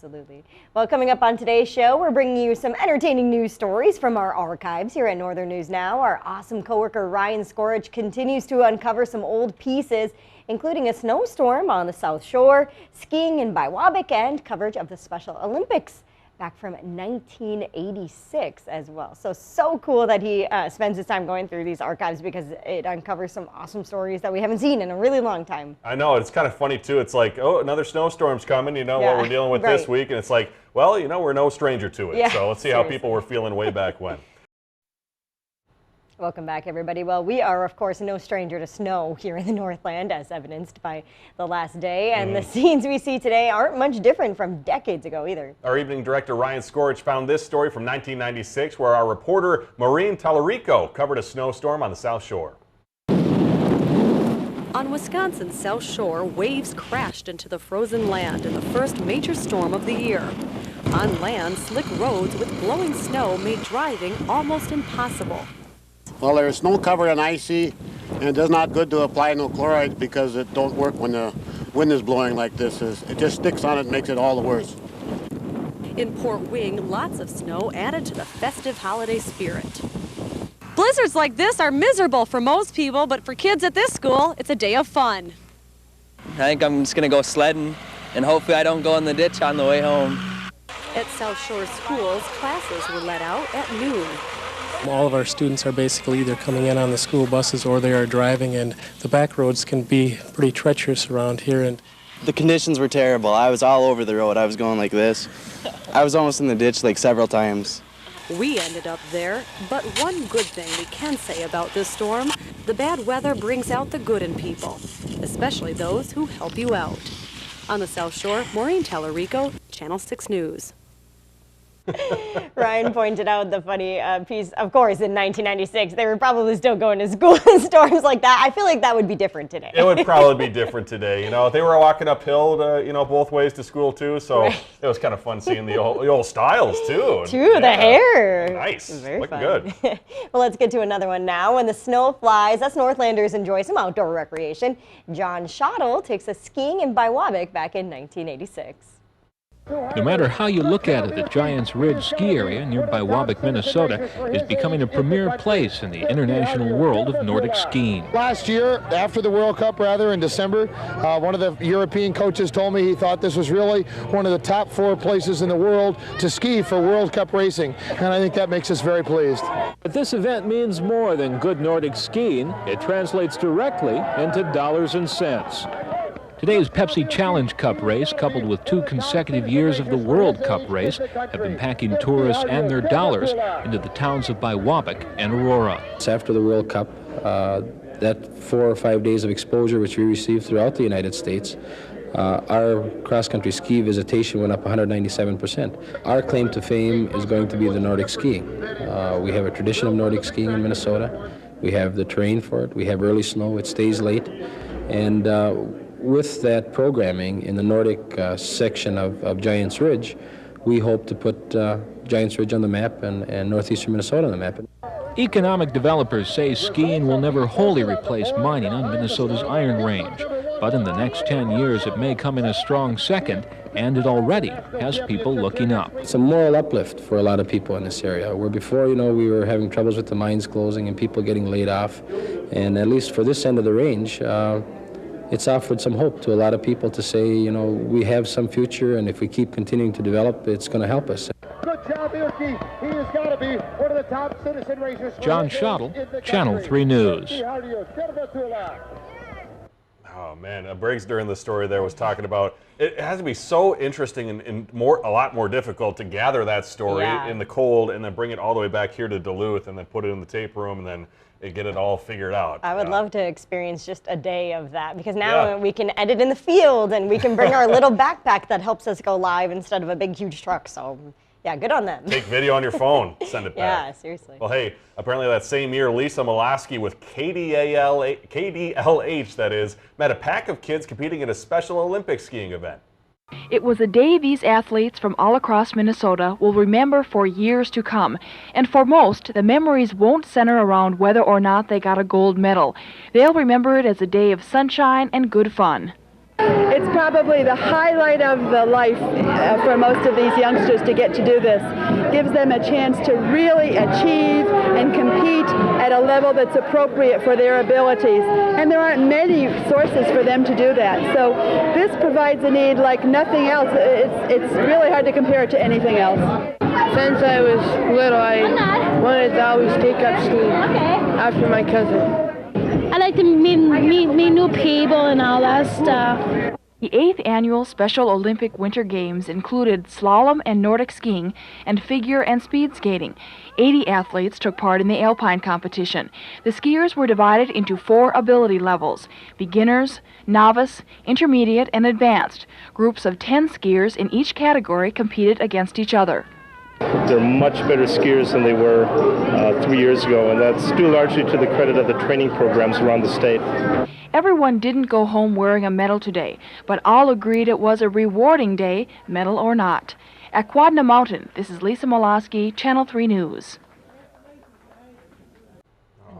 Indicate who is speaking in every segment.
Speaker 1: Absolutely. Well, coming up on today's show, we're bringing you some entertaining news stories from our archives here at Northern News Now. Our awesome coworker Ryan Skorich continues to uncover some old pieces, including a snowstorm on the South Shore, skiing in Biwabik, and coverage of the Special Olympics back from 1986 as well. So cool that he spends his time going through these archives because it uncovers some awesome stories that we haven't seen in a really long time.
Speaker 2: I know, it's kind of funny too. It's like, oh, another snowstorm's coming, you know, what we're dealing with this week. And it's like, well, you know, we're no stranger to it. So let's see how people were feeling way back when.
Speaker 1: Welcome back, everybody. Well, we are, of course, no stranger to snow here in the Northland, as evidenced by the last day. And the scenes we see today aren't much different from decades ago either. Our
Speaker 2: evening director, Ryan Skorich, found this story from 1996, where our reporter, Maureen Tallarico, covered a snowstorm on the South Shore.
Speaker 3: On Wisconsin's South Shore, waves crashed into the frozen land in the first major storm of the year. On land, slick roads with blowing snow made driving almost impossible.
Speaker 4: Well, there's snow covered and icy, and it does not good to apply no chloride because it don't work when the wind is blowing like this. It just sticks on it and makes it all the worse.
Speaker 3: In Port Wing, lots of snow added to the festive holiday spirit. Blizzards like this are miserable for most people, but for kids at this school, it's a day of fun.
Speaker 5: I think I'm just going to go sledding, and hopefully I don't go in the ditch on the way home.
Speaker 3: At South Shore schools, classes were let out at noon.
Speaker 6: All of our students are basically either coming in on the school buses or they are driving, and the back roads can be pretty treacherous around here. And
Speaker 7: the conditions were terrible. I was all over the road. I was going like this. I was almost in the ditch like several times.
Speaker 3: We ended up there, but one good thing we can say about this storm, the bad weather brings out the good in people, especially those who help you out. On the South Shore, Maureen Tallarico, Channel 6 News.
Speaker 1: Ryan pointed out the funny piece, of course, in 1996, they were probably still going to school in storms like that. I feel like that would be different today.
Speaker 2: It would probably be different today. You know, they were walking uphill, you know, both ways to school too. So it was kind of fun seeing the old styles too.
Speaker 1: The hair.
Speaker 2: Nice.
Speaker 1: Very
Speaker 2: looking
Speaker 1: fun.
Speaker 2: good.
Speaker 1: Well, let's get to another one now. When the snow flies, us Northlanders enjoy some outdoor recreation. John Schottel takes us skiing in Biwabik back in 1986.
Speaker 8: No matter how you look at it, the Giants Ridge ski area near Biwabik, Minnesota is becoming a premier place in the international world of Nordic skiing.
Speaker 9: Last year, after the World Cup in December, one of the European coaches told me he thought this was really one of the top 4 places in the world to ski for World Cup racing, and I think that makes us very pleased.
Speaker 8: But this event means more than good Nordic skiing. It translates directly into dollars and cents. Today's Pepsi Challenge Cup race, coupled with 2 consecutive years of the World Cup race, have been packing tourists and their dollars into the towns of Biwabik and Aurora.
Speaker 10: After the World Cup, that 4 or 5 days of exposure which we received throughout the United States, our cross-country ski visitation went up 197%. Our claim to fame is going to be the Nordic skiing. We have a tradition of Nordic skiing in Minnesota. We have the terrain for it. We have early snow. It stays late. And with that programming in the Nordic section of Giants Ridge, we hope to put Giants Ridge on the map and northeastern Minnesota on the map.
Speaker 8: Economic developers say skiing will never wholly replace mining on Minnesota's Iron Range, but in the next 10 years it may come in a strong second, and it already has people looking up.
Speaker 10: It's a moral uplift for a lot of people in this area, where before, you know, we were having troubles with the mines closing and people getting laid off, and at least for this end of the range, it's offered some hope to a lot of people to say, you know, we have some future, and if we keep continuing to develop, it's going to help us.
Speaker 9: Good job, Ilke. He has got to be one of the top citizen racers.
Speaker 8: John Schottel, Channel 3 News.
Speaker 2: Oh man, Briggs during the story there was talking about it has to be so interesting and a lot more difficult to gather that story in the cold and then bring it all the way back here to Duluth and then put it in the tape room and then get it all figured out.
Speaker 1: I would love to experience just a day of that because now we can edit in the field and we can bring our little backpack that helps us go live instead of a big huge truck. So yeah, good on them.
Speaker 2: Take video on your phone, send it back.
Speaker 1: Yeah, seriously.
Speaker 2: Well, hey, apparently that same year, Lisa Molaski with KDLH, that is, met a pack of kids competing in a Special Olympics skiing event.
Speaker 11: It was a day these athletes from all across Minnesota will remember for years to come. And for most, the memories won't center around whether or not they got a gold medal. They'll remember it as a day of sunshine and good fun.
Speaker 12: It's probably the highlight of the life for most of these youngsters to get to do this. Gives them a chance to really achieve and compete at a level that's appropriate for their abilities. And there aren't many sources for them to do that. So this provides a need like nothing else. It's really hard to compare it to anything else.
Speaker 13: Since I was little, I wanted to always take up skiing after my cousin.
Speaker 14: I like to meet new people and all that stuff.
Speaker 11: The 8th annual Special Olympic Winter Games included slalom and Nordic skiing and figure and speed skating. 80 athletes took part in the alpine competition. The skiers were divided into 4 ability levels: beginners, novice, intermediate, and advanced. Groups of 10 skiers in each category competed against each other.
Speaker 15: They're much better skiers than they were 3 years ago, and that's due largely to the credit of the training programs around the state.
Speaker 11: Everyone didn't go home wearing a medal today, but all agreed it was a rewarding day, medal or not. At Quadna Mountain, this is Lisa Molosky, Channel 3 News.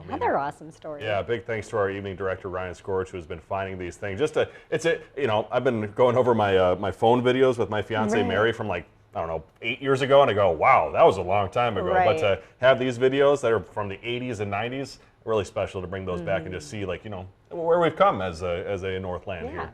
Speaker 1: Another awesome story.
Speaker 2: Yeah, big thanks to our evening director Ryan Scorch, who has been finding these things. I've been going over my phone videos with my fiance Mary from like, I don't know, 8 years ago, and I go, wow, that was a long time ago.
Speaker 1: Right.
Speaker 2: But to have these videos that are from the 80s and 90s, really special to bring those back and just see, like, where we've come as a Northland here.